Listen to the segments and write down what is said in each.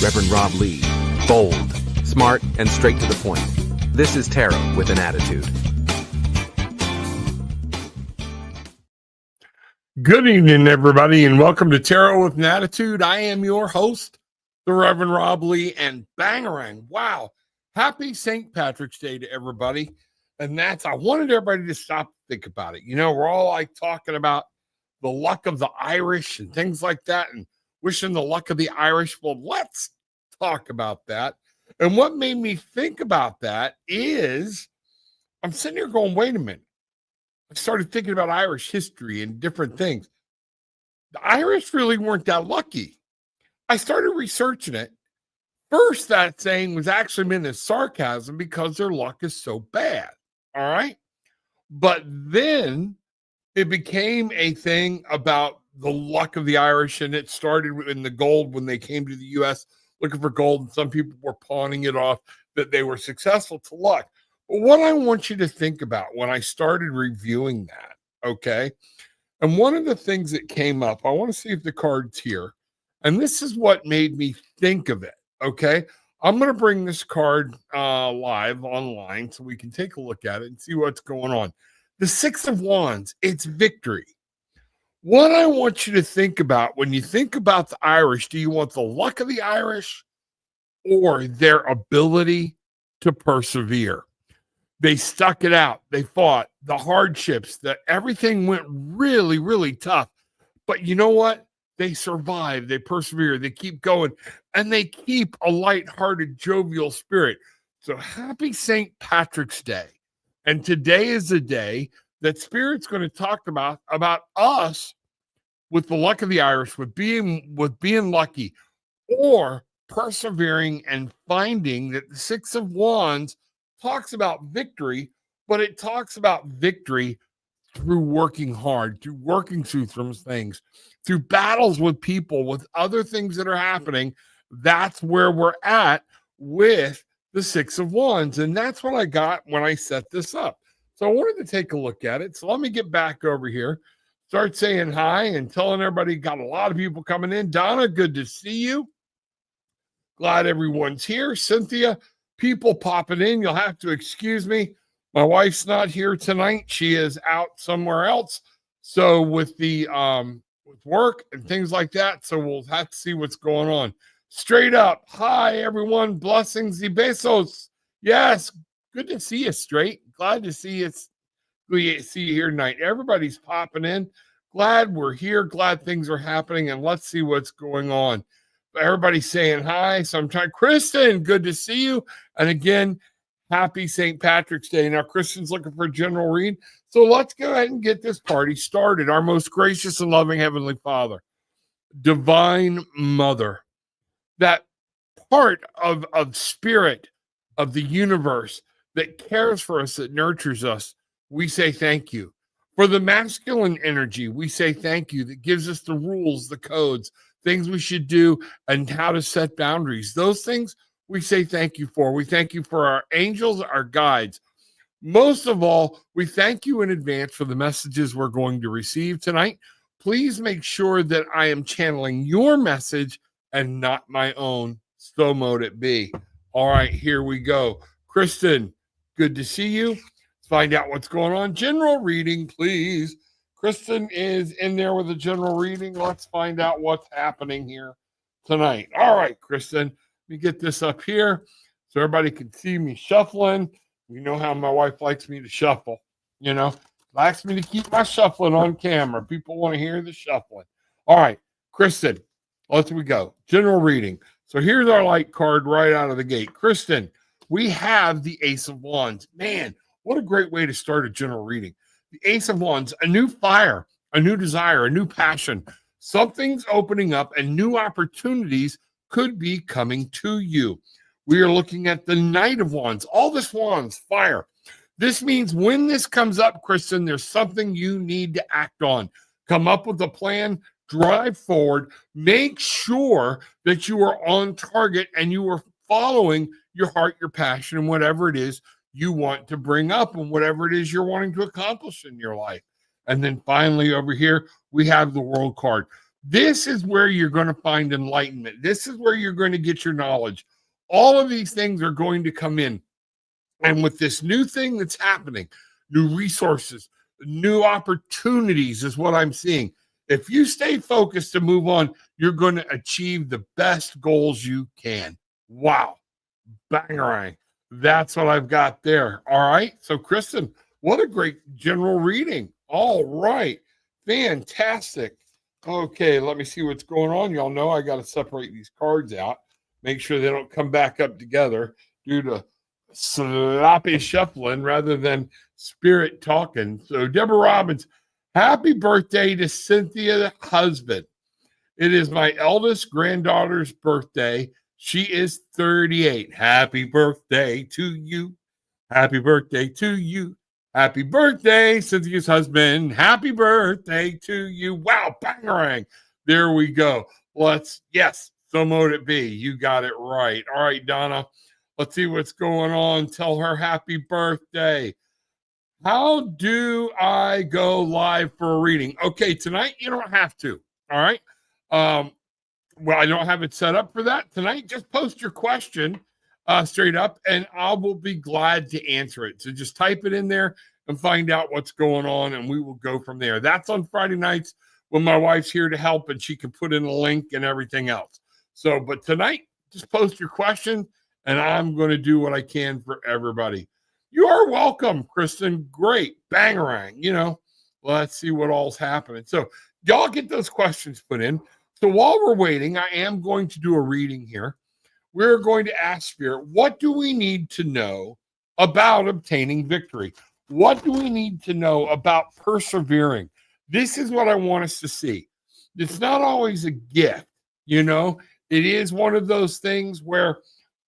Reverend Rob Lee. Bold, smart, and straight to the point. This is Tarot with an Attitude. Good evening, everybody, and welcome to Tarot with an Attitude. I am your host, the Reverend Rob Lee, and bangarang, wow, happy St. Patrick's Day to everybody. And I wanted everybody to stop and think about it. You know, we're all like talking about the luck of the Irish and things like that and wishing the luck of the Irish. Well, let's talk about that. And what made me think about that is I'm sitting here going, wait a minute. I started thinking about Irish history and different things. The Irish really weren't that lucky. I started researching it. First, that saying was actually meant as sarcasm because their luck is so bad. All right. But then it became a thing about the luck of the Irish, and it started in the gold when they came to the U.S. looking for gold, and some people were pawning it off that they were successful to luck. But what I want you to think about when I started reviewing that, okay, and one of the things that came up, I want to see if the card's here, and this is what made me think of it, okay? I'm going to bring this card live online so we can take a look at it and see what's going on. The Six of Wands, it's victory. What I want you to think about when you think about the Irish, do you want the luck of the Irish or their ability to persevere? They stuck it out. They fought the hardships, that everything went really, really tough. But you know what? They survive. They persevere. They keep going. And they keep a lighthearted, jovial spirit. So happy St. Patrick's Day. And today is the day that Spirit's going to talk about us with the luck of the Irish, with being lucky, or persevering and finding that the Six of Wands talks about victory, but it talks about victory through working hard, through working through some things, through battles with people, with other things that are happening. That's where we're at with the Six of Wands. And that's what I got when I set this up. So I wanted to take a look at it. So let me get back over here, start saying hi and telling everybody. Got a lot of people coming in. Donna, good to see you. Glad everyone's here. Cynthia, people popping in. You'll have to excuse me. My wife's not here tonight. She is out somewhere else. So with the with work and things like that. So we'll have to see what's going on. Straight up. Hi, everyone. Blessings y besos. Yes. Good to see you, Straight. Glad to see you. See you here tonight. Everybody's popping in. Glad we're here. Glad things are happening. And let's see what's going on. Everybody's saying hi. So I'm trying. Kristen, good to see you. And again, happy St. Patrick's Day. Now, Kristen's looking for a general read. So let's go ahead and get this party started. Our most gracious and loving Heavenly Father, Divine Mother, that part of spirit of the universe that cares for us, that nurtures us, we say thank you. For the masculine energy, we say thank you, that gives us the rules, the codes, things we should do, and how to set boundaries. Those things we say thank you for. We thank you for our angels, our guides. Most of all, we thank you in advance for the messages we're going to receive tonight. Please make sure that I am channeling your message and not my own. So mote it be. All right, here we go. Kristen, good to see you. Let's find out what's going on. General reading, please. Kristen is in there with a general reading. Let's find out what's happening here tonight. All right, Kristen, let me get this up here so everybody can see me shuffling. You know how my wife likes me to shuffle, you know, likes me to keep my shuffling on camera. People want to hear the shuffling. All right, Kristen, let's go. General reading. So here's our light card right out of the gate. Kristen, we have the Ace of Wands. Man, what a great way to start a general reading. The Ace of Wands, a new fire, a new desire, a new passion. Something's opening up and new opportunities could be coming to you. We are looking at the Knight of Wands. All this wands, fire. This means when this comes up, Kristen, there's something you need to act on. Come up with a plan, drive forward, make sure that you are on target and you are following your heart, your passion, and whatever it is you want to bring up and whatever it is you're wanting to accomplish in your life. And then finally over here, we have the World card. This is where you're going to find enlightenment. This is where you're going to get your knowledge. All of these things are going to come in. And with this new thing that's happening, new resources, new opportunities is what I'm seeing. If you stay focused to move on, you're going to achieve the best goals you can. Wow. Bangarang. That's what I've got there. All right. So, Kristen, what a great general reading. All right. Fantastic. Okay. Let me see what's going on. Y'all know I got to separate these cards out, make sure they don't come back up together due to sloppy shuffling rather than spirit talking. So, Deborah Robbins, happy birthday to Cynthia husband. It is my eldest granddaughter's birthday. She is 38. Happy birthday to you. Happy birthday to you. Happy birthday, Cynthia's husband. Happy birthday to you. Wow, bangarang. There we go. Yes, so mote it be. You got it right. All right, Donna, let's see what's going on. Tell her happy birthday. How do I go live for a reading? Okay, tonight you don't have to. All right. Well, I don't have it set up for that tonight. Just post your question straight up, and I will be glad to answer it. So just type it in there and find out what's going on, and we will go from there. That's on Friday nights when my wife's here to help, and she can put in a link and everything else. So, but tonight, just post your question, and I'm going to do what I can for everybody. You are welcome, Kristen. Great. Bangarang. Let's see what all's happening. So y'all get those questions put in. So while we're waiting, I am going to do a reading here. We're going to ask Spirit, what do we need to know about obtaining victory? What do we need to know about persevering? This is what I want us to see. It's not always a gift, It is one of those things where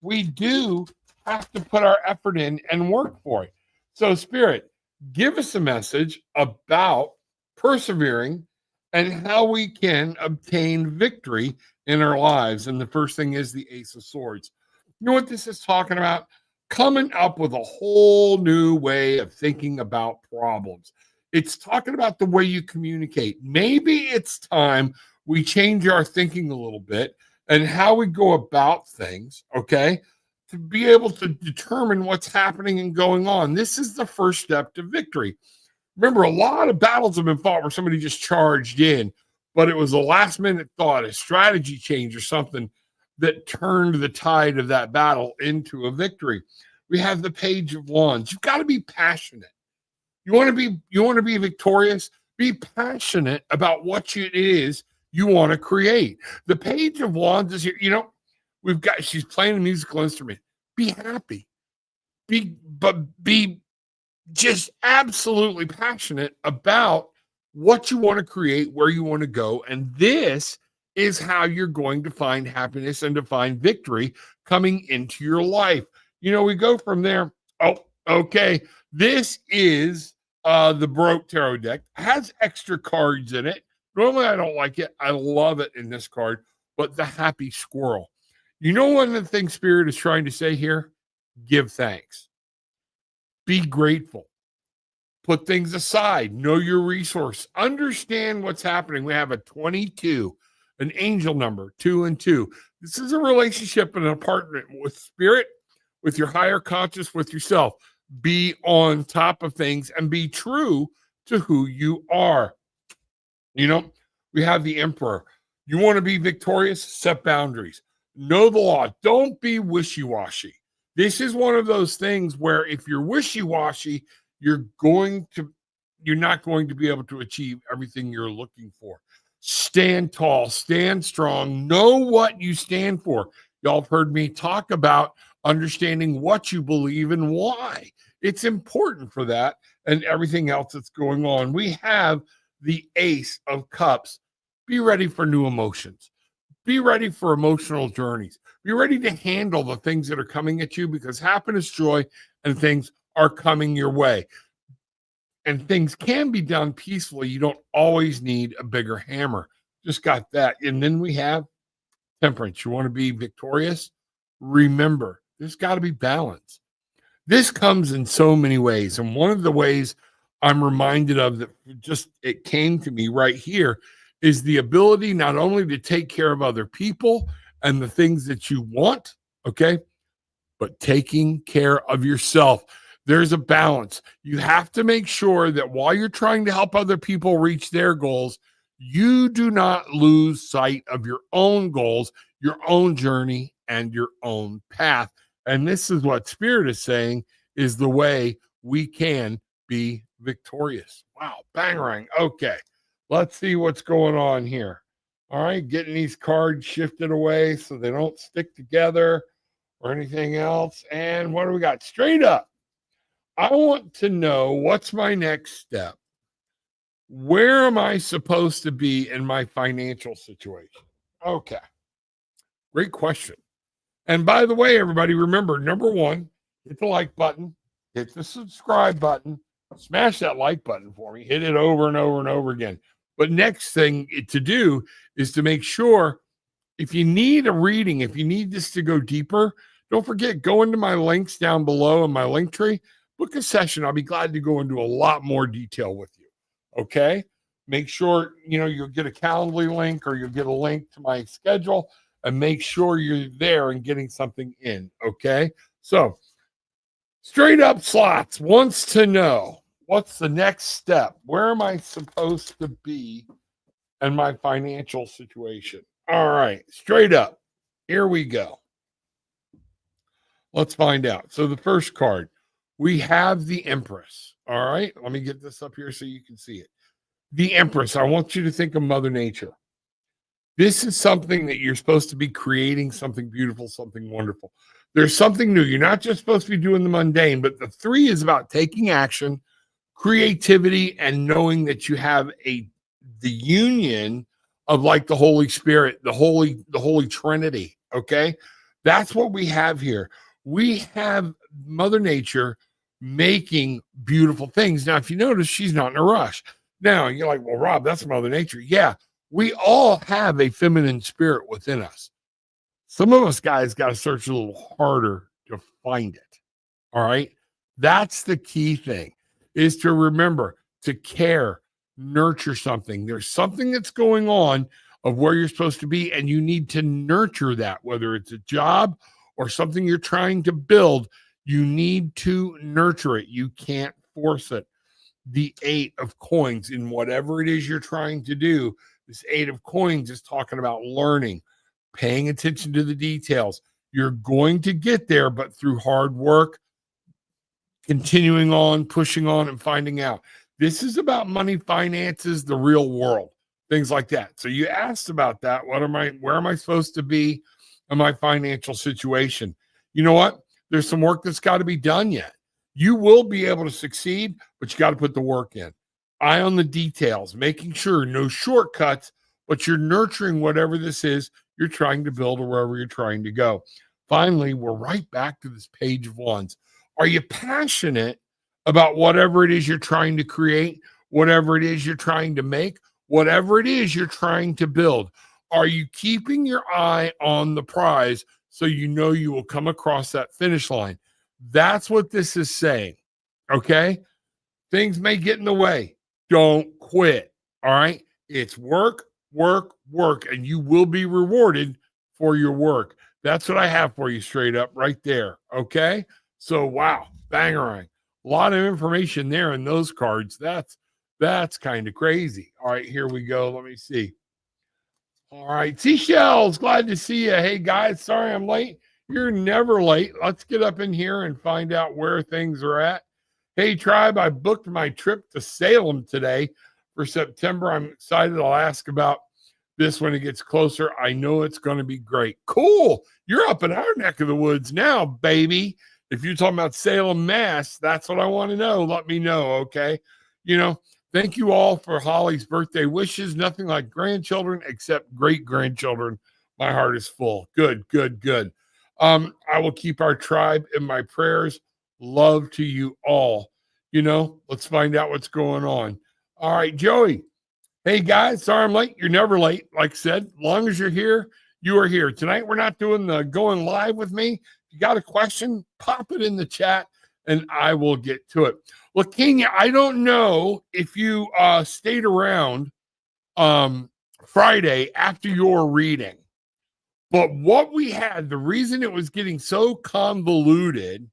we do have to put our effort in and work for it. So, Spirit, give us a message about persevering and how we can obtain victory in our lives. And the first thing is the Ace of Swords. You know what this is talking about? Coming up with a whole new way of thinking about problems. It's talking about the way you communicate. Maybe it's time we change our thinking a little bit and how we go about things, okay, to be able to determine what's happening and going on. This is the first step to victory. Remember, a lot of battles have been fought where somebody just charged in, but it was a last minute thought, a strategy change or something that turned the tide of that battle into a victory. We have the Page of Wands. You've got to be passionate. You want to be victorious? Be passionate about what it is you want to create. The Page of Wands is here. She's playing a musical instrument. Be happy. Be just absolutely passionate about what you want to create, where you want to go. And this is how you're going to find happiness and to find victory coming into your life. We go from there. Oh, okay. This is the Baroque Tarot deck. It has extra cards in it. Normally, I don't like it. I love it in this card, but the Happy Squirrel. One of the things Spirit is trying to say here? Give thanks. Be grateful. Put things aside. Know your resource. Understand what's happening. We have a 22, an angel number, 2 and 2. This is a relationship and an partnership with Spirit, with your higher conscious, with yourself. Be on top of things and be true to who you are. We have the Emperor. You want to be victorious? Set boundaries. Know the law. Don't be wishy-washy. This is one of those things where if you're wishy-washy, you're not going to be able to achieve everything you're looking for. Stand tall, stand strong, know what you stand for. Y'all have heard me talk about understanding what you believe and why. It's important for that and everything else that's going on. We have the Ace of Cups. Be ready for new emotions. Be ready for emotional journeys. Be ready to handle the things that are coming at you because happiness, joy, and things are coming your way. And things can be done peacefully. You don't always need a bigger hammer. Just got that. And then we have Temperance. You want to be victorious? Remember, there's got to be balance. This comes in so many ways. And one of the ways I'm reminded of that it came to me right here is the ability not only to take care of other people and the things that you want, okay, but taking care of yourself. There's a balance. You have to make sure that while you're trying to help other people reach their goals, you do not lose sight of your own goals, your own journey, and your own path. And this is what Spirit is saying is the way we can be victorious. Wow, bangarang. Okay, let's see what's going on here. All right, getting these cards shifted away so they don't stick together or anything else. And what do we got? Straight up, I want to know what's my next step. Where am I supposed to be in my financial situation? Okay, great question. And by the way, everybody, remember, number one, hit the like button, hit the subscribe button, smash that like button for me, hit it over and over and over again. But next thing to do is to make sure if you need a reading, if you need this to go deeper, don't forget, go into my links down below in my link tree, book a session. I'll be glad to go into a lot more detail with you. Okay. Make sure, you'll get a Calendly link or you'll get a link to my schedule and make sure you're there and getting something in. Okay. So straight up slots wants to know what's the next step? Where am I supposed to be in my financial situation? All right. Straight up. Here we go. Let's find out. So the first card, we have the Empress. All right. Let me get this up here so you can see it. The Empress. I want you to think of Mother Nature. This is something that you're supposed to be creating, something beautiful, something wonderful. There's something new. You're not just supposed to be doing the mundane, but the 3 is about taking action, creativity, and knowing that you have the union of like the Holy Spirit, the Holy Trinity. Okay. That's what we have here. We have Mother Nature making beautiful things. Now, if you notice, she's not in a rush. Now, you're like, well, Rob, that's Mother Nature. Yeah, we all have a feminine spirit within us. Some of us guys got to search a little harder to find it. All right. That's the key thing, is to remember to care, nurture something. There's something that's going on of where you're supposed to be, and you need to nurture that, whether it's a job or something you're trying to build. You need to nurture it. You can't force it. The 8 of coins in whatever it is you're trying to do. This 8 of coins is talking about learning, paying attention to the details. You're going to get there, but through hard work, continuing on, pushing on, and finding out. This is about money, finances, the real world, things like that. So you asked about that. Where am I supposed to be in my financial situation? You know what? There's some work that's got to be done yet. You will be able to succeed, but you got to put the work in. Eye on the details, making sure no shortcuts, but you're nurturing whatever this is you're trying to build or wherever you're trying to go. Finally, we're right back to this Page of Wands. Are you passionate about whatever it is you're trying to create, whatever it is you're trying to make, whatever it is you're trying to build? Are you keeping your eye on the prize so you know you will come across that finish line? That's what this is saying. Okay? Things may get in the way. Don't quit. All right? It's work, work, work, and you will be rewarded for your work. That's what I have for you straight up right there. Okay? So, wow, bangarang. A lot of information there in those cards. That's kind of crazy. All right, here we go. Let me see. All right, Seashells, glad to see you. Hey, guys, sorry I'm late. You're never late. Let's get up in here and find out where things are at. Hey, tribe, I booked my trip to Salem today for September. I'm excited. I'll ask about this when it gets closer. I know it's going to be great. Cool. You're up in our neck of the woods now, baby. If you're talking about Salem, Mass, that's what I want to know. Let me know, okay? Thank you all for Holly's birthday wishes. Nothing like grandchildren except great-grandchildren. My heart is full. Good, good, good. I will keep our tribe in my prayers. Love to you all. Let's find out what's going on. All right, Joey. Hey, guys. Sorry I'm late. You're never late. Like I said, as long as you're here, you are here. Tonight, we're not doing the going live with me. If you got a question, pop it in the chat, and I will get to it. Well, Kenya, I don't know if you stayed around Friday after your reading. But what we had, the reason it was getting so convoluted,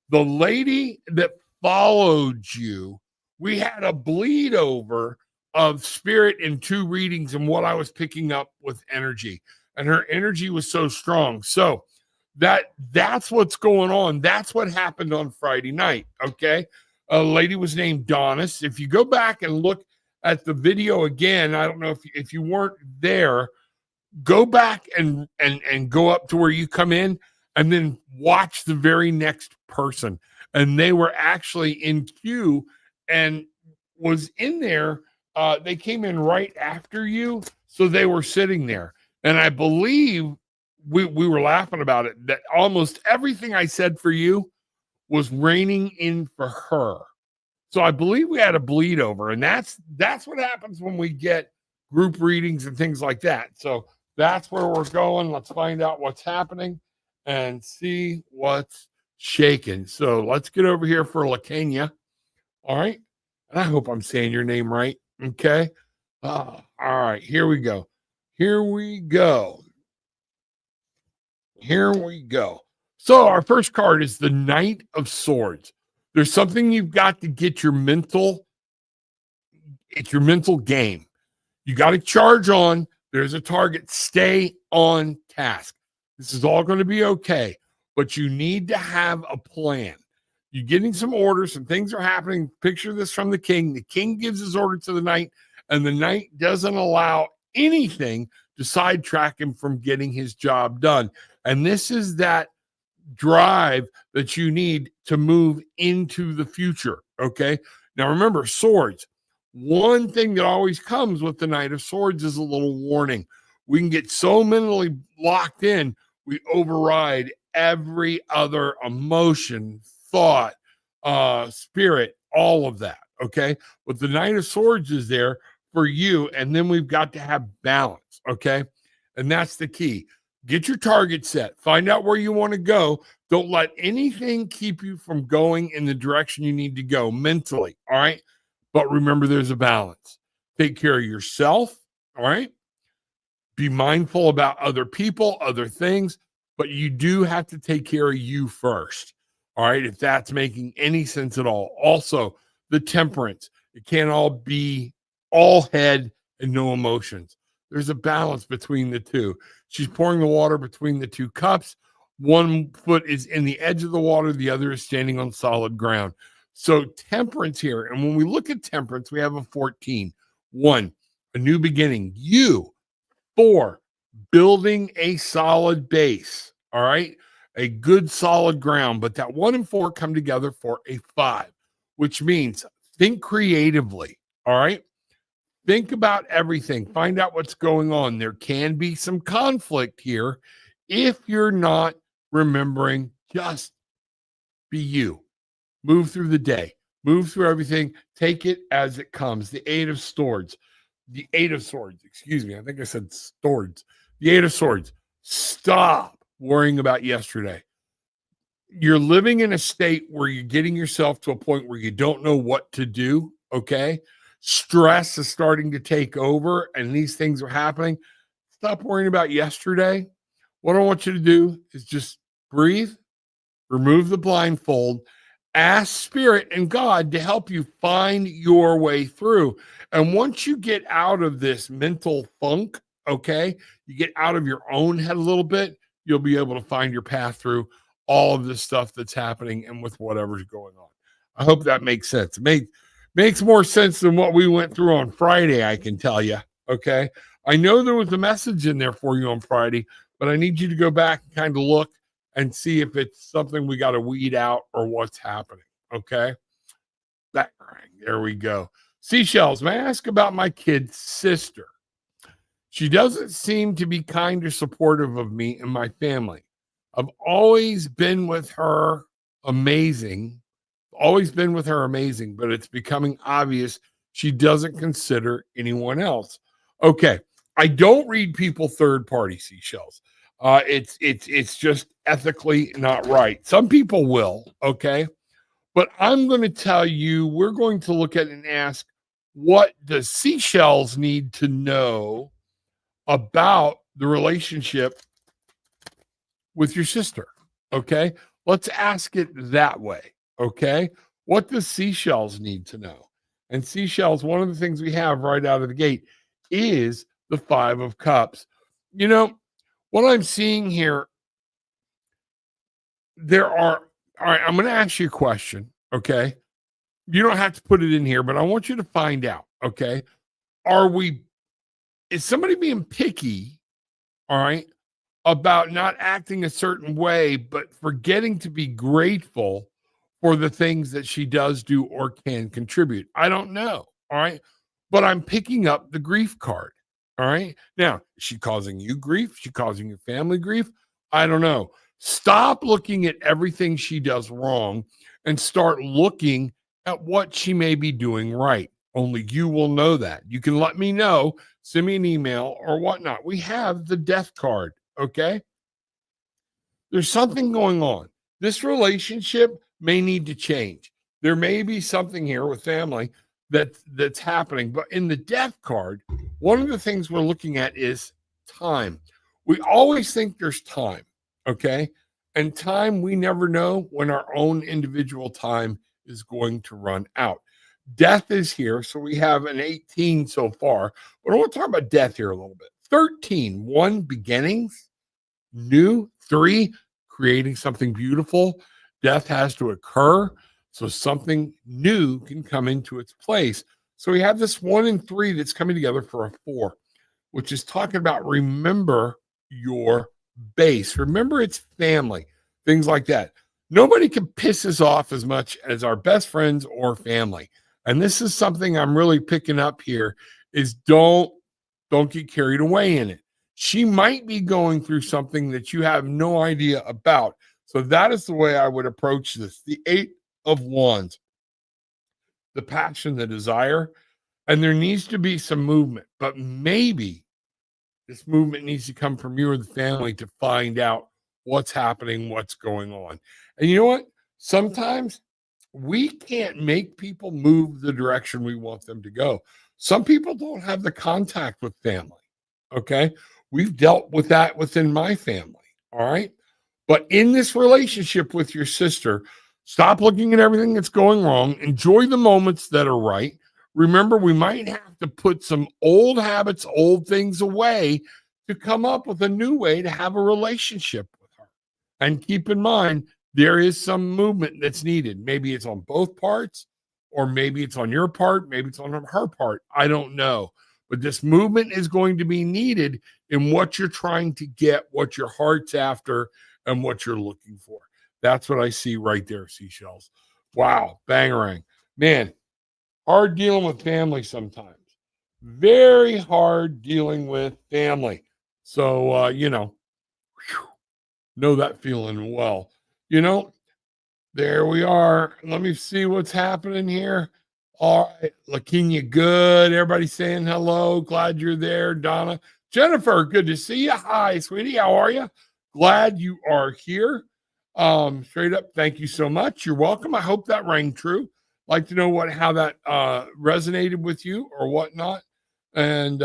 the lady that followed you, we had a bleed over of spirit in 2 readings and what I was picking up with energy. And her energy was so strong. So that's what's going on. That's what happened on Friday night. Okay. A lady was named Donis. If you go back and look at the video again, I don't know if you weren't there, go back and go up to where you come in and then watch the very next person. And they were actually in queue and was in there. They came in right after you. So they were sitting there. And I believe we were laughing about it, that almost everything I said for you was raining in for her. So I believe we had a bleed over. And that's what happens when we get group readings and things like that. So that's where we're going. Let's find out what's happening and see what's shaking. So let's get over here for Lacania. All right. And I hope I'm saying your name right. Okay. All right. Here we go. Here we go. Here we go. So our first card is the Knight of Swords. There's something you've got to get your mental. It's your mental game. You got to charge on. There's a target. Stay on task. This is all going to be okay, but you need to have a plan. You're getting some orders and things are happening. Picture this from the king. The king gives his order to the knight, and the knight doesn't allow anything to sidetrack him from getting his job done. And this is that drive that you need to move into the future. Okay. Now remember, swords. One thing that always comes with the Knight of Swords is a little warning. We can get so mentally locked in, we override every other emotion, thought, spirit, all of that. Okay. But the Knight of Swords is there for you. And then we've got to have balance. Okay. And that's the key. Get your target set. Find out where you want to go. Don't let anything keep you from going in the direction you need to go mentally. All right. But remember, there's a balance. Take care of yourself. All right. Be mindful about other people, other things, but you do have to take care of you first. All right. If that's making any sense at all. Also, the temperance. It can't all be all head and no emotions. There's a balance between the two. She's pouring the water between the 2 cups. One foot is in the edge of the water. The other is standing on solid ground. So temperance here. And when we look at temperance, we have a 14. 1, a new beginning. You. 4, building a solid base. All right. A good solid ground. But that 1 and 4 come together for a 5, which means think creatively. All right. Think about everything. Find out what's going on. There can be some conflict here if you're not remembering. Just be you. Move through the day. Move through everything. Take it as it comes. The 8 of Swords. The 8 of Swords. Excuse me. I think I said swords. The 8 of Swords. Stop worrying about yesterday. You're living in a state where you're getting yourself to a point where you don't know what to do. Okay. Stress is starting to take over and these things are happening. Stop worrying about yesterday. What I want you to do is just breathe, remove the blindfold, ask Spirit and God to help you find your way through. And once you get out of this mental funk, okay, you get out of your own head a little bit, you'll be able to find your path through all of this stuff that's happening and with whatever's going on. I hope that makes sense. It makes more sense than what we went through on Friday, I can tell you. Okay. I know there was a message in there for you on Friday, but I need you to go back and kind of look and see if it's something we got to weed out or what's happening. Okay. There we go. Seashells, may I ask about my kid's sister? She doesn't seem to be kind or supportive of me and my family. I've always been with her amazing, but it's becoming obvious she doesn't consider anyone else. Okay. I don't read people third party, Seashells. It's just ethically not right. Some people will, okay? But I'm going to tell you, we're going to look at and ask, what does Seashells need to know about the relationship with your sister. Okay. Let's ask it that way. Okay. What does Seashells need to know? And Seashells, one of the things we have right out of the gate is the Five of Cups. You know, what I'm seeing here, all right, I'm going to ask you a question. Okay. You don't have to put it in here, but I want you to find out. Okay. Is somebody being picky? All right, about not acting a certain way, but forgetting to be grateful for the things that she does do or can contribute. I don't know. All right. But I'm picking up the grief card. All right. Now, is she causing you grief? Is she causing your family grief? I don't know. Stop looking at everything she does wrong and start looking at what she may be doing right. Only you will know that. You can let me know, send me an email or whatnot. We have the death card. Okay. There's something going on. This relationship may need to change. There may be something here with family that's happening. But in the death card, one of the things we're looking at is time. We always think there's time. Okay. And time, we never know when our own individual time is going to run out. Death is here. So we have an 18 so far. But I want to talk about death here a little bit. 13, 1, beginnings, new, 3, creating something beautiful. Death has to occur so something new can come into its place. So we have this 1 and 3 that's coming together for a 4, which is talking about remember your base. Remember it's family, things like that. Nobody can piss us off as much as our best friends or family. And this is something I'm really picking up here is don't get carried away in it. She might be going through something that you have no idea about. So that is the way I would approach this. The 8 of Wands, the passion, the desire, and there needs to be some movement, but maybe this movement needs to come from you or the family to find out what's happening, what's going on. And you know what? Sometimes we can't make people move the direction we want them to go. Some people don't have the contact with family. Okay. We've dealt with that within my family. All right. But in this relationship with your sister, stop looking at everything that's going wrong. Enjoy the moments that are right. Remember, we might have to put some old habits, old things away to come up with a new way to have a relationship with her. And keep in mind, there is some movement that's needed. Maybe it's on both parts, or maybe it's on your part, maybe it's on her part. I don't know. But this movement is going to be needed in what you're trying to get, what your heart's after, and what you're looking for. That's what I see right there, Seashells. Wow, bangarang. Man, hard dealing with family sometimes. Very hard dealing with family. So, know that feeling well. There we are. Let me see what's happening here. All right, Lakinya, good. Everybody saying hello. Glad you're there, Donna. Jennifer, good to see you. Hi, sweetie. How are you? Glad you are here. Straight up, thank you so much. You're welcome. I hope that rang true. Like to know how that resonated with you or whatnot. And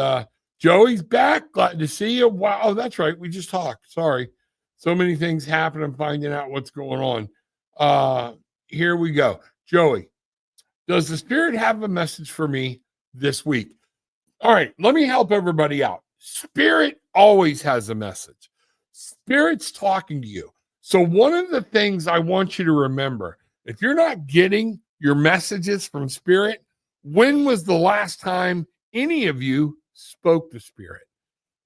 Joey's back. Glad to see you. Wow, oh, that's right. We just talked. Sorry. So many things happen. I'm finding out what's going on. Here we go. Joey, does the Spirit have a message for me this week? All right, let me help everybody out. Spirit always has a message. Spirit's talking to you. So one of the things I want you to remember, if you're not getting your messages from Spirit, when was the last time any of you spoke to Spirit,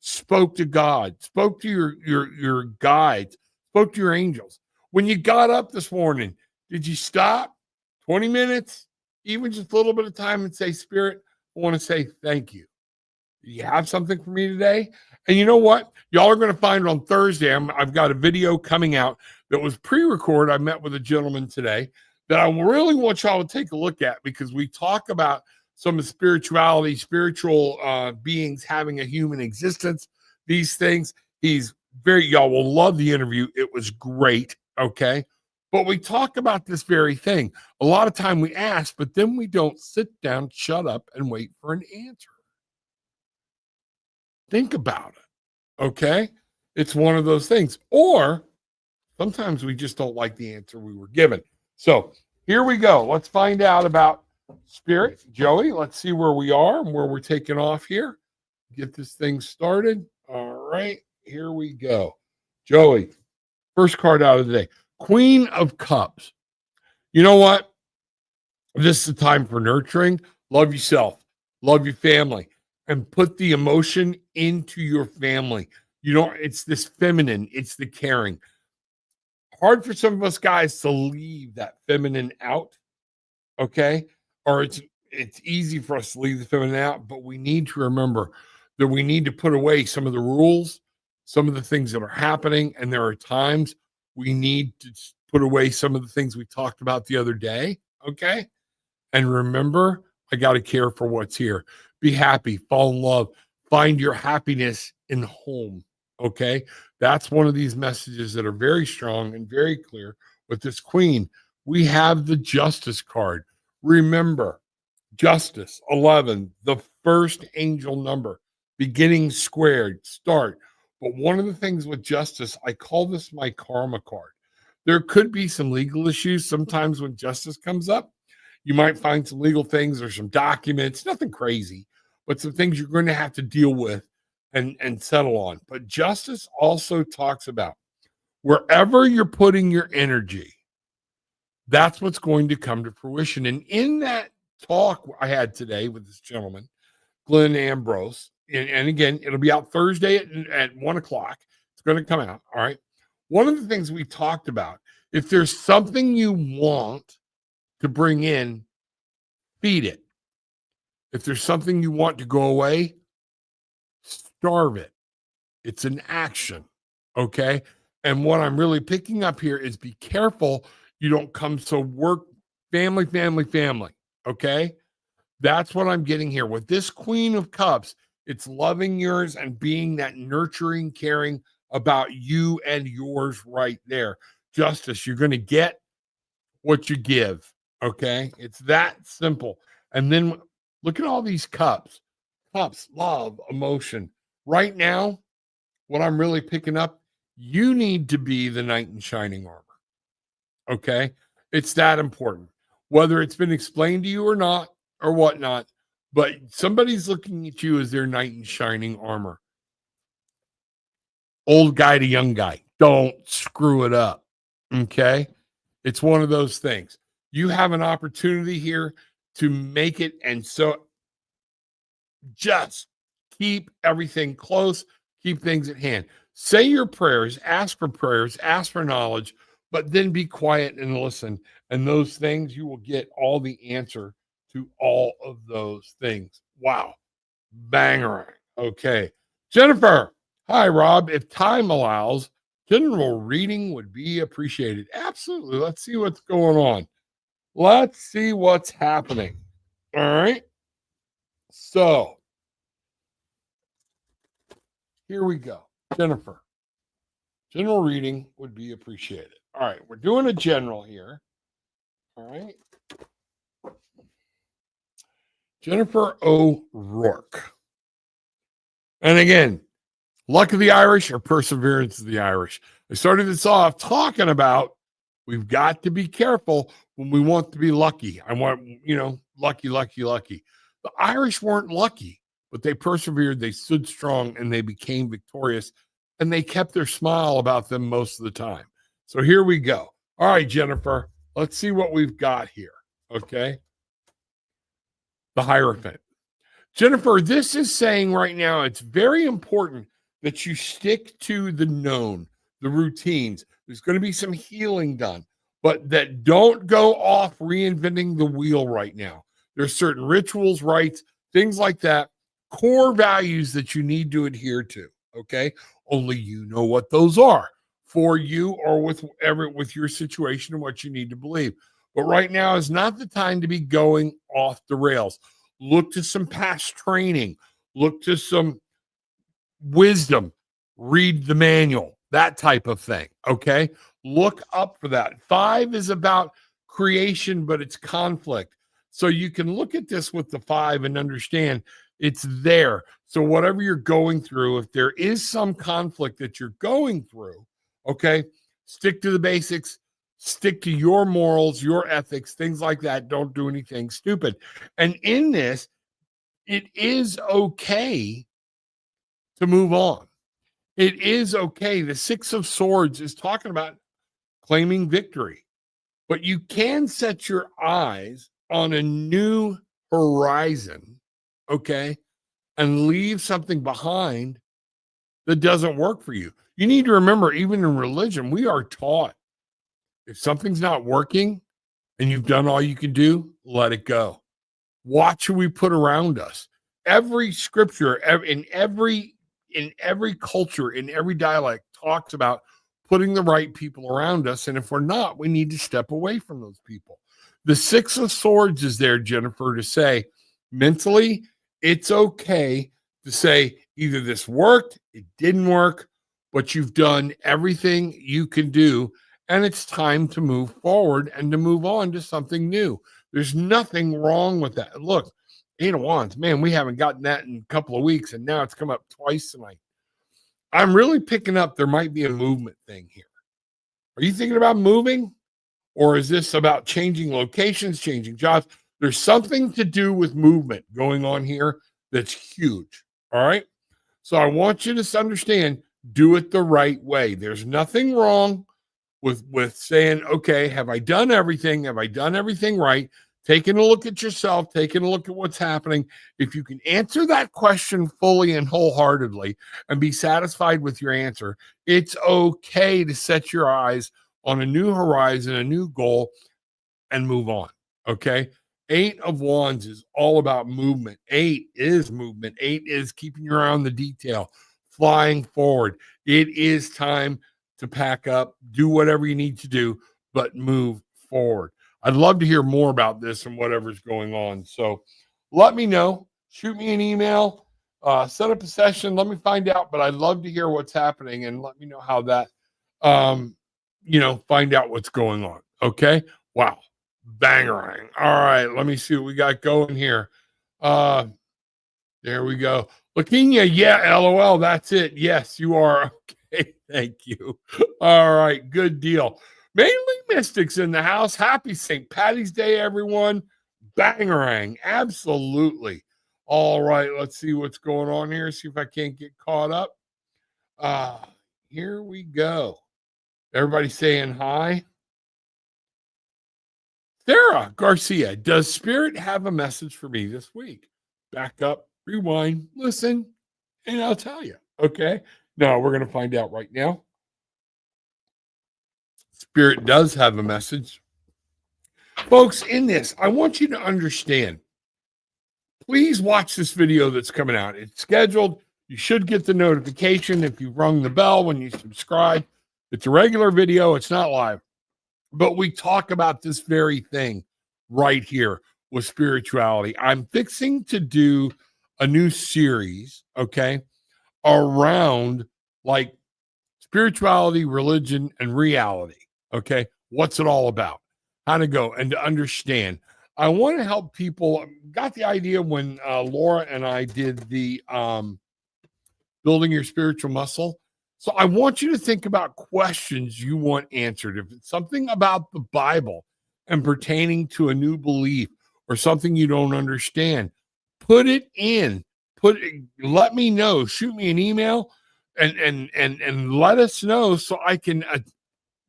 spoke to God, spoke to your guides, spoke to your angels? When you got up this morning, did you stop 20 minutes, even just a little bit of time and say, Spirit, I want to say thank you. Do you have something for me today? And you know what? Y'all are going to find on Thursday, I've got a video coming out that was pre-recorded. I met with a gentleman today that I really want y'all to take a look at because we talk about some of spirituality, spiritual beings having a human existence, these things. Y'all will love the interview. It was great. Okay. But we talk about this very thing. A lot of time we ask, but then we don't sit down, shut up, and wait for an answer. think about it. Okay. It's one of those things. Or sometimes we just don't like the answer we were given. So here we go. Let's find out about spirit. Joey, let's see where we are and where we're taking off here. Get this thing started. All right. Here we go. Joey, first card out of the day, Queen of Cups. You know what? This is the time for nurturing. Love yourself, love your family, and put the emotion into your family. It's this feminine, it's the caring. Hard for some of us guys to leave that feminine out, okay? Or it's easy for us to leave the feminine out, but we need to remember that we need to put away some of the rules, some of the things that are happening, and there are times we need to put away some of the things we talked about the other day, okay? And remember, I got to care for what's here. Be happy, fall in love, find your happiness in home, okay? That's one of these messages that are very strong and very clear with this queen. We have the justice card. Remember, justice, 11, the first angel number, beginning squared, start. But one of the things with justice, I call this my karma card. There could be some legal issues sometimes when justice comes up. You might find some legal things or some documents, nothing crazy, but some things you're going to have to deal with and settle on. But justice also talks about wherever you're putting your energy, that's what's going to come to fruition. And in that talk I had today with this gentleman, Glenn Ambrose, and again, it'll be out Thursday at 1 o'clock. It's going to come out. All right. One of the things we talked about, if there's something you want to bring in, feed it. If there's something you want to go away, starve it. It's an action. Okay. And what I'm really picking up here is be careful you don't come so work, family. Okay. That's what I'm getting here. With this Queen of Cups, it's loving yours and being that nurturing, caring about you and yours right there. Justice, you're going to get what you give. Okay. It's that simple. And then look at all these cups, love, emotion. Right now, what I'm really picking up, you need to be the knight in shining armor. Okay. It's that important, whether it's been explained to you or not, or whatnot, but somebody's looking at you as their knight in shining armor. Old guy to young guy, don't screw it up. Okay. It's one of those things. You have an opportunity here to make it. And so just keep everything close, keep things at hand. Say your prayers, ask for knowledge, but then be quiet and listen. And those things, you will get all the answer to all of those things. Wow. Banger. Okay. Jennifer. Hi, Rob. If time allows, general reading would be appreciated. Absolutely. Let's see what's going on. Let's see what's happening. All right. So here we go. Jennifer. General reading would be appreciated. All right. We're doing a general here. All right. Jennifer O'Rourke. And again, luck of the Irish or perseverance of the Irish. I started this off talking about we've got to be careful when we want to be lucky. I want, lucky. The Irish weren't lucky, but they persevered, they stood strong, and they became victorious, and they kept their smile about them most of the time. So here we go. All right, Jennifer, let's see what we've got here. Okay. The Hierophant. Jennifer, this is saying right now it's very important that you stick to the known, the routines. There's going to be some healing done, but that don't go off reinventing the wheel right now. There's certain rituals, rites, things like that, core values that you need to adhere to. Okay. Only you know what those are for you or with your situation and what you need to believe. But right now is not the time to be going off the rails. Look to some past training. Look to some wisdom. Read the manual, that type of thing. Okay. Look up for that. 5 is about creation, but it's conflict. So you can look at this with the 5 and understand It's there. So whatever you're going through, if there is some conflict that you're going through, okay, stick to the basics, stick to your morals, your ethics, things like that. Don't do anything stupid. And in this, it is okay to move on. It is okay. The Six of Swords is talking about claiming victory, but you can set your eyes on a new horizon, okay, and leave something behind that doesn't work for you. You need to remember, even in religion, we are taught if something's not working and you've done all you can do, let it go. Watch who we put around us. Every scripture in every culture, in every dialect, talks about putting the right people around us. And if we're not, we need to step away from those people. The Six of Swords is there, Jennifer, to say mentally, it's okay to say either this worked, it didn't work, but you've done everything you can do. And it's time to move forward and to move on to something new. There's nothing wrong with that. Look, Eight of Wands, man, we haven't gotten that in a couple of weeks, and now it's come up twice tonight. I'm really picking up there might be a movement thing here. Are you thinking about moving? Or is this about changing locations, changing jobs? There's something to do with movement going on here that's huge. All right. So I want you to understand, do it the right way. There's nothing wrong with saying, okay, have I done everything? Have I done everything right? Taking a look at yourself, taking a look at what's happening. If you can answer that question fully and wholeheartedly and be satisfied with your answer, it's okay to set your eyes on a new horizon, a new goal, and move on. Okay. Eight of Wands is all about movement. Eight is movement. Eight is keeping your eye on the detail, flying forward. It is time to pack up, do whatever you need to do, but move forward. I'd love to hear more about this and whatever's going on. So let me know. Shoot me an email, set up a session. Let me find out. But I'd love to hear what's happening and let me know how that, find out what's going on. Okay. Wow. Bangerang. All right. Let me see what we got going here. There we go. Lakinia, yeah, LOL. That's it. Yes, you are. Okay. Thank you. All right. Good deal. Mainly Mystics in the house. Happy St. Patty's Day, everyone. Bangerang. Absolutely. All right. Let's see what's going on here. See if I can't get caught up. Here we go. Everybody saying hi. Sarah Garcia, does Spirit have a message for me this week? Back up, rewind, listen, and I'll tell you. Okay. No, we're going to find out right now. Spirit does have a message. Folks, in this, I want you to understand. Please watch this video that's coming out. It's scheduled. You should get the notification if you rung the bell when you subscribe. It's a regular video. It's not live. But we talk about this very thing right here with spirituality. I'm fixing to do a new series, okay, around like spirituality, religion, and reality. Okay. What's it all about? How to go and to understand. I want to help people. Got the idea when Laura and I did the building your spiritual muscle. So I want you to think about questions you want answered. If it's something about the Bible and pertaining to a new belief or something you don't understand, put it in. Let me know. Shoot me an email and let us know so I can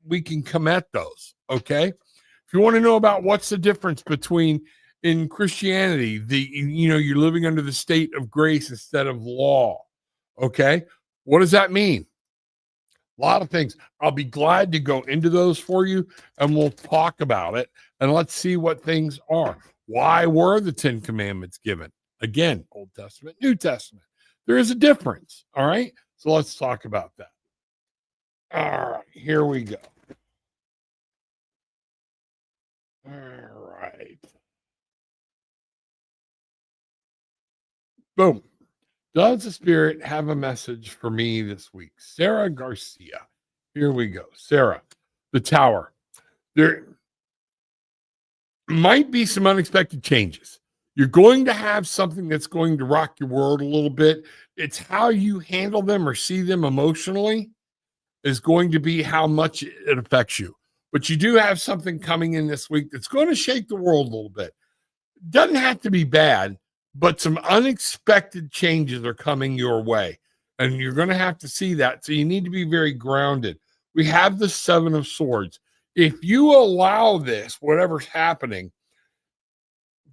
we can come at those. Okay. If you want to know about what's the difference between in Christianity, you're living under the state of grace instead of law. Okay. What does that mean? A lot of things. I'll be glad to go into those for you and we'll talk about it and let's see what things are. Why were the 10 Commandments given? Again, Old Testament, New Testament. There is a difference. All right. So let's talk about that. All right. Here we go. All right. Boom. Does the Spirit have a message for me this week? Sarah Garcia. Here we go. Sarah, the Tower. There might be some unexpected changes. You're going to have something that's going to rock your world a little bit. It's how you handle them or see them emotionally is going to be how much it affects you. But you do have something coming in this week that's going to shake the world a little bit. Doesn't have to be bad, but some unexpected changes are coming your way. And you're going to have to see that. So you need to be very grounded. We have the Seven of Swords. If you allow this, whatever's happening,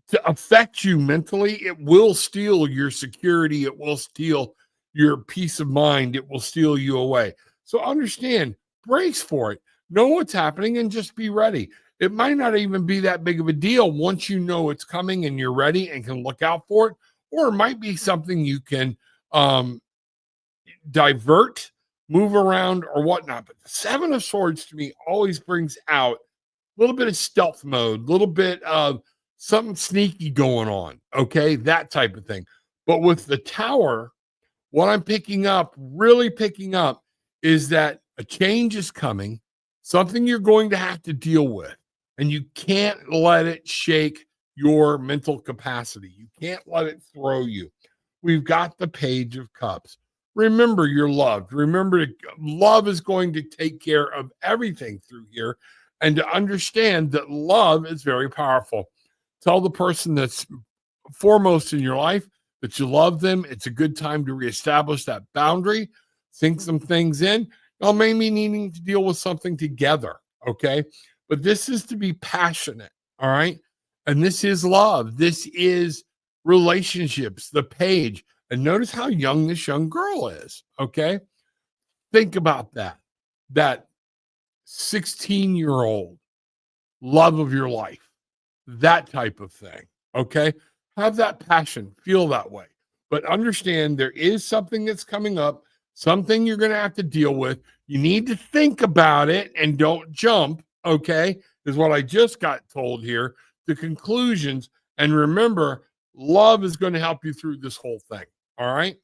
to affect you mentally, it will steal your security. It will steal your peace of mind. It will steal you away. So understand, brace for it. Know what's happening and just be ready. It might not even be that big of a deal once you know it's coming and you're ready and can look out for it. Or it might be something you can divert, move around, or whatnot. But the Seven of Swords to me always brings out a little bit of stealth mode, a little bit of something sneaky going on. Okay, that type of thing. But with the Tower, what I'm picking up, really picking up, is that a change is coming, something you're going to have to deal with, and you can't let it shake your mental capacity. You can't let it throw you. We've got the Page of Cups. Remember, you're loved. Remember, love is going to take care of everything through here, and to understand that love is very powerful. Tell the person that's foremost in your life that you love them. It's a good time to reestablish that boundary, sink some things in. Y'all may be needing to deal with something together, okay? But this is to be passionate, all right? And this is love. This is relationships, the Page. And notice how young this young girl is, okay? Think about that. That 16-year-old love of your life, that type of thing, okay? Have that passion, feel that way. But understand there is something that's coming up, something you're going to have to deal with. You need to think about it and don't jump, okay? Is what I just got told here. The conclusions. And remember, love is going to help you through this whole thing, all right?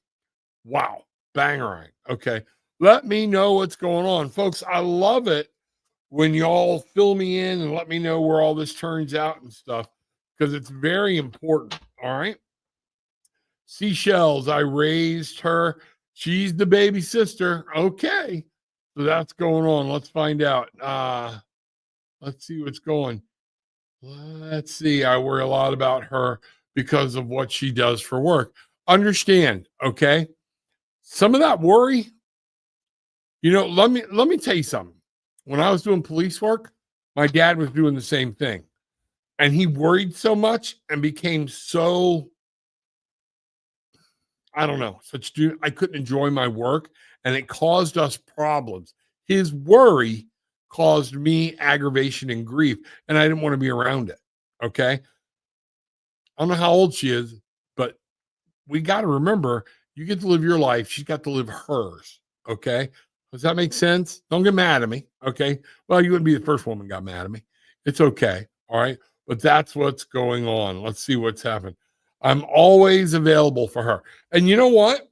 Wow, bangerang. Okay, let me know what's going on. Folks, I love it when y'all fill me in and let me know where all this turns out and stuff, because it's very important. All right. Seashells, I raised her. She's the baby sister. Okay. So that's going on. Let's find out. Let's see what's going. Let's see. I worry a lot about her because of what she does for work. Understand, okay? Some of that worry, let me tell you something. When I was doing police work, my dad was doing the same thing. And he worried so much and became so, I don't know, I couldn't enjoy my work, and it caused us problems. His worry caused me aggravation and grief, and I didn't want to be around it. Okay. I don't know how old she is, but we got to remember you get to live your life. She's got to live hers. Okay. Does that make sense? Don't get mad at me. Okay. Well, you wouldn't be the first woman that got mad at me. It's okay. All right. But that's what's going on. Let's see what's happened. I'm always available for her. And you know what?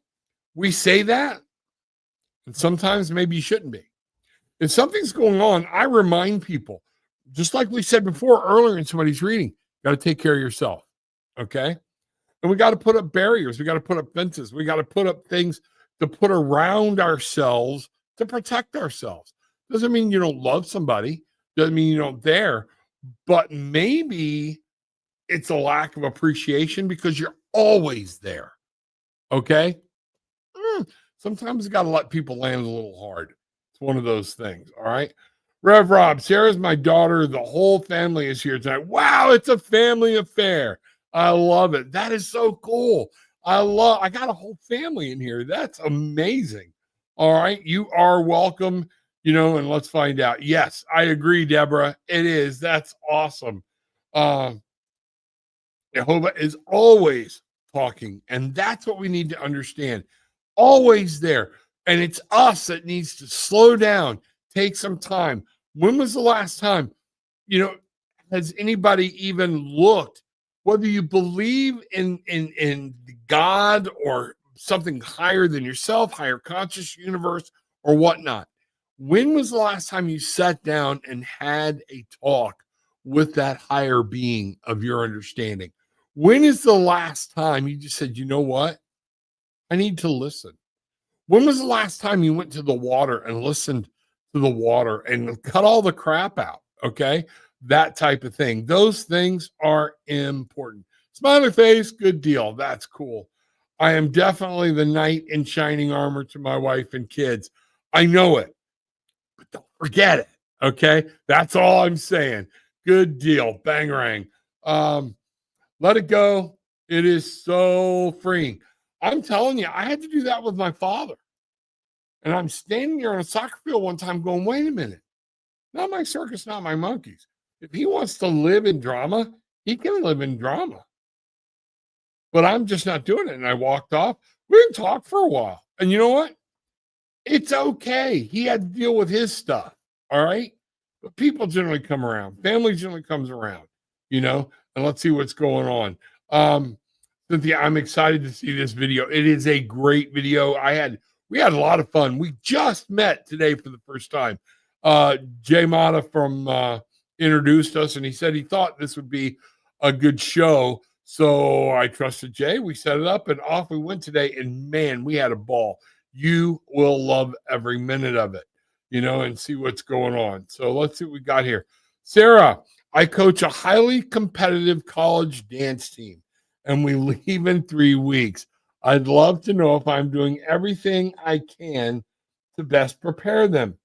We say that, and sometimes maybe you shouldn't be. If something's going on, I remind people, just like we said before earlier in somebody's reading, got to take care of yourself. Okay. And we got to put up barriers. We got to put up fences. We got to put up things to put around ourselves to protect ourselves. Doesn't mean you don't love somebody. Doesn't mean you don't dare. But maybe it's a lack of appreciation because you're always there. Okay. Sometimes you got to let people land a little hard. It's one of those things. All right. Rev Rob, Sarah's my daughter. The whole family is here tonight. Wow. It's a family affair. I love it. That is so cool. I got a whole family in here. That's amazing. All right. You are welcome, and let's find out. Yes, I agree, Deborah. It is. That's awesome. Jehovah is always talking, and that's what we need to understand. Always there. And it's us that needs to slow down, take some time. When was the last time, has anybody even looked, whether you believe in God or something higher than yourself, higher conscious universe or whatnot? When was the last time you sat down and had a talk with that higher being of your understanding? When is the last time you just said, you know what? I need to listen. When was the last time you went to the water and listened to the water and cut all the crap out? Okay. That type of thing. Those things are important. Smiley face, good deal. That's cool. I am definitely the knight in shining armor to my wife and kids. I know it, but don't forget it. Okay. That's all I'm saying. Good deal. Bangarang. Let it go. It is so freeing. I'm telling you, I had to do that with my father. And I'm standing here on a soccer field one time going, wait a minute. Not my circus, not my monkeys. If he wants to live in drama, he can live in drama. But I'm just not doing it. And I walked off. We didn't talk for a while. And you know what? It's okay. He had to deal with his stuff. All right. But people generally come around. Family generally comes around, and let's see what's going on. Cynthia, I'm excited to see this video. It is a great video. We had a lot of fun. We just met today for the first time. Jay Mata from introduced us, and he said he thought this would be a good show. So I trusted Jay. We set it up, and off we went today. And man, we had a ball. You will love every minute of it, and see what's going on. So let's see what we got here. Sarah, I coach a highly competitive college dance team, and we leave in 3 weeks. I'd love to know if I'm doing everything I can to best prepare them.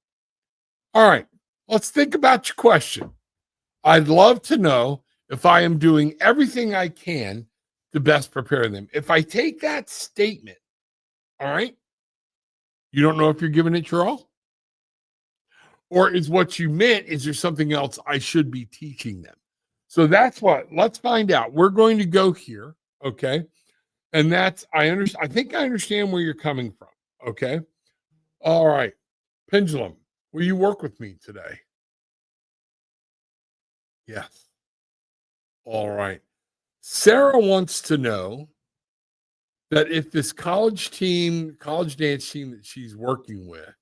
All right, let's think about your question. I'd love to know if I am doing everything I can to best prepare them. If I take that statement, all right, you don't know if you're giving it your all? Or is what you meant, is there something else I should be teaching them? So that's let's find out. We're going to go here, okay? And I think I understand where you're coming from, okay? All right. Pendulum, will you work with me today? Yes. All right. Sarah wants to know that if this college dance team that she's working with,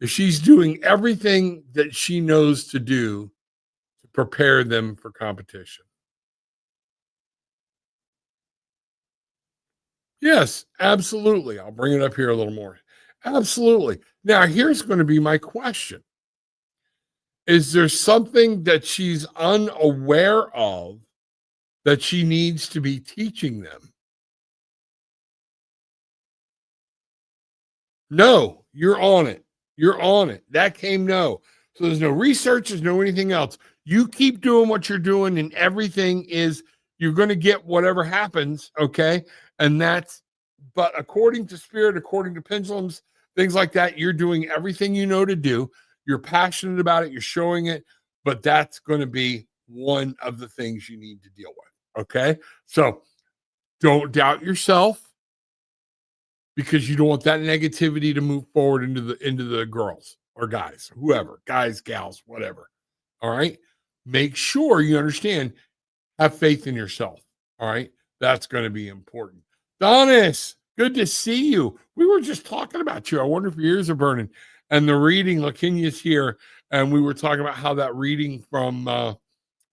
if she's doing everything that she knows to do to prepare them for competition. Yes, absolutely. I'll bring it up here a little more. Absolutely. Now, here's going to be my question. Is there something that she's unaware of that she needs to be teaching them? No, you're on it. You're on it. That came no. So there's no research, there's no anything else. You keep doing what you're doing, and everything is, you're going to get whatever happens, okay? And but according to spirit, according to pendulums, things like that, you're doing everything you know to do. You're passionate about it, you're showing it, but that's going to be one of the things you need to deal with, okay? So don't doubt yourself, because you don't want that negativity to move forward into the girls or guys, whoever, guys, gals, whatever. All right. Make sure you understand, have faith in yourself. All right. That's going to be important. Donis, good to see you. We were just talking about you. I wonder if your ears are burning. And the reading, Lakinya's here. And we were talking about how that reading from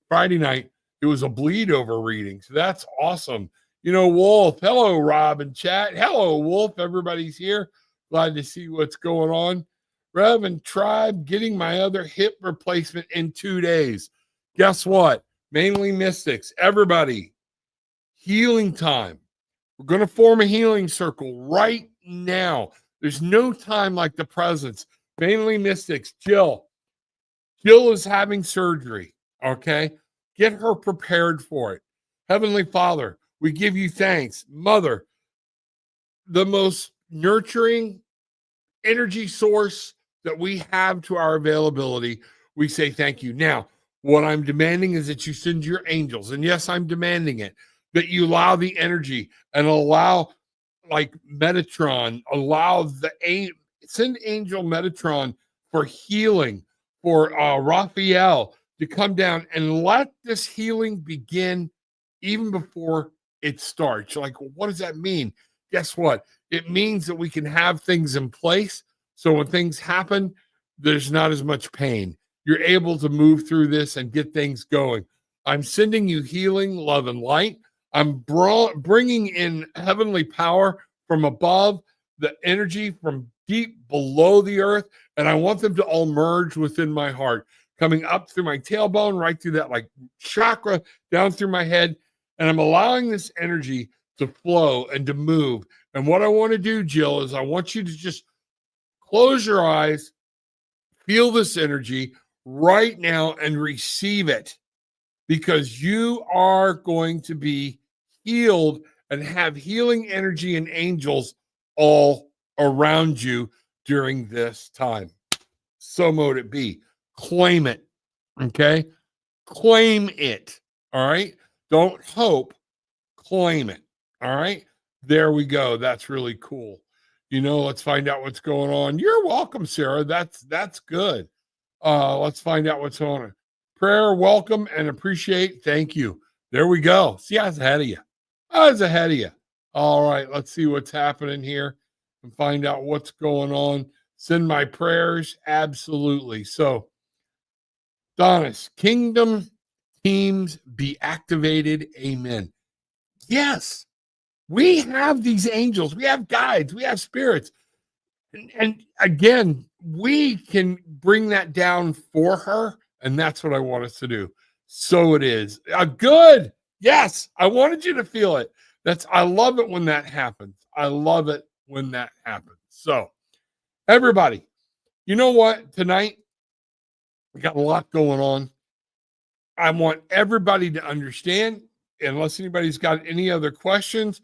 Friday night, it was a bleed over reading. So that's awesome. Wolf. Hello, Rob and chat. Hello, Wolf. Everybody's here. Glad to see what's going on. Rev and Tribe, getting my other hip replacement in 2 days. Guess what? Mainly Mystics. Everybody, healing time. We're going to form a healing circle right now. There's no time like the presence. Mainly Mystics. Jill is having surgery. Okay. Get her prepared for it. Heavenly Father, we give you thanks. Mother, the most nurturing energy source that we have to our availability, we say thank you. Now, what I'm demanding is that you send your angels, and yes, I'm demanding it, that you allow the energy and allow, like Metatron, send angel Metatron for healing, for Raphael to come down and let this healing begin even before it starts. You're like, well, what does that mean? Guess what? It means that we can have things in place, so when things happen, there's not as much pain. You're able to move through this and get things going. I'm sending you healing, love, and light. I'm bringing in heavenly power from above, the energy from deep below the earth, and I want them to all merge within my heart, coming up through my tailbone, right through that like chakra, down through my head. And I'm allowing this energy to flow and to move. And what I want to do, Jill, is I want you to just close your eyes, feel this energy right now, and receive it, because you are going to be healed and have healing energy and angels all around you during this time. So mote it be. Claim it. Okay. Claim it. All right. Don't hope. Claim it. All right. There we go. That's really cool. Let's find out what's going on. You're welcome, Sarah. That's good. Let's find out what's going on. Prayer, welcome, and appreciate. Thank you. There we go. See, I was ahead of you. I was ahead of you. All right. Let's see what's happening here and find out what's going on. Send my prayers. Absolutely. So, Donis, kingdom teams be activated. Amen. Yes, we have these angels. We have guides. We have spirits. And again, we can bring that down for her. And that's what I want us to do. So it is. Good. Yes, I wanted you to feel it. I love it when that happens. I love it when that happens. So, everybody, you know what? Tonight, we got a lot going on. I want everybody to understand, unless anybody's got any other questions,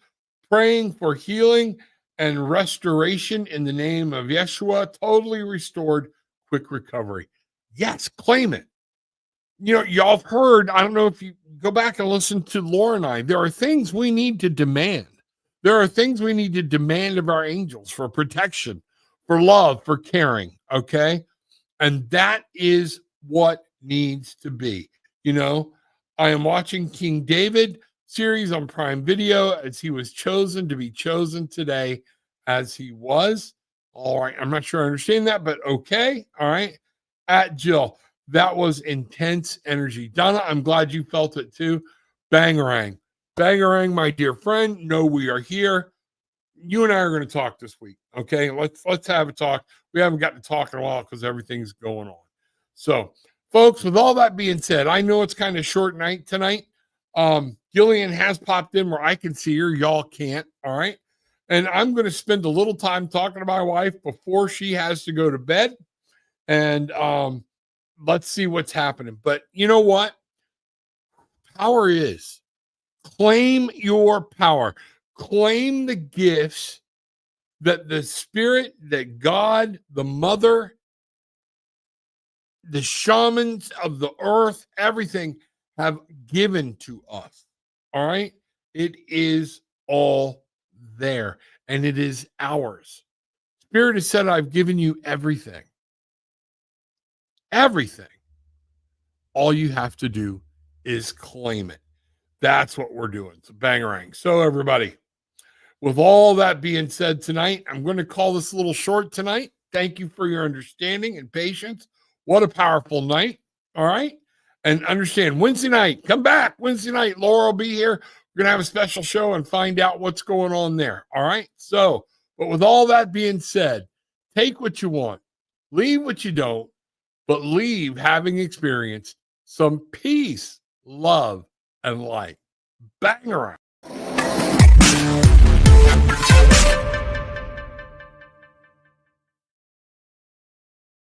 praying for healing and restoration in the name of Yeshua, totally restored, quick recovery. Yes, claim it. Y'all have heard, I don't know if you go back and listen to Laura and I, there are things we need to demand. There are things we need to demand of our angels for protection, for love, for caring, okay? And that is what needs to be. I am watching King David series on Prime Video as he was chosen to be chosen today as he was. All right. I'm not sure I understand that, but okay. All right. At Jill, that was intense energy. Donna, I'm glad you felt it too. Bangarang. Bangarang, my dear friend. No, we are here. You and I are going to talk this week. Okay. Let's have a talk. We haven't gotten to talk in a while because everything's going on. So, folks, with all that being said, I know it's kind of short night tonight. Gillian has popped in where I can see her. Y'all can't. All right. And I'm going to spend a little time talking to my wife before she has to go to bed. And let's see what's happening. But you know what? Power is. Claim your power. Claim the gifts that the Spirit, that God, the Mother, the shamans of the earth, everything have given to us. All right. It is all there and it is ours. Spirit has said, I've given you everything. Everything. All you have to do is claim it. That's what we're doing. So bangarang. So everybody, with all that being said tonight, I'm going to call this a little short tonight. Thank you for your understanding and patience. What a powerful night. All right. And understand Wednesday night, come back Wednesday night. Laura will be here. We're going to have a special show and find out what's going on there. All right. So, but with all that being said, take what you want, leave what you don't, but leave having experienced some peace, love, and light. Bang around.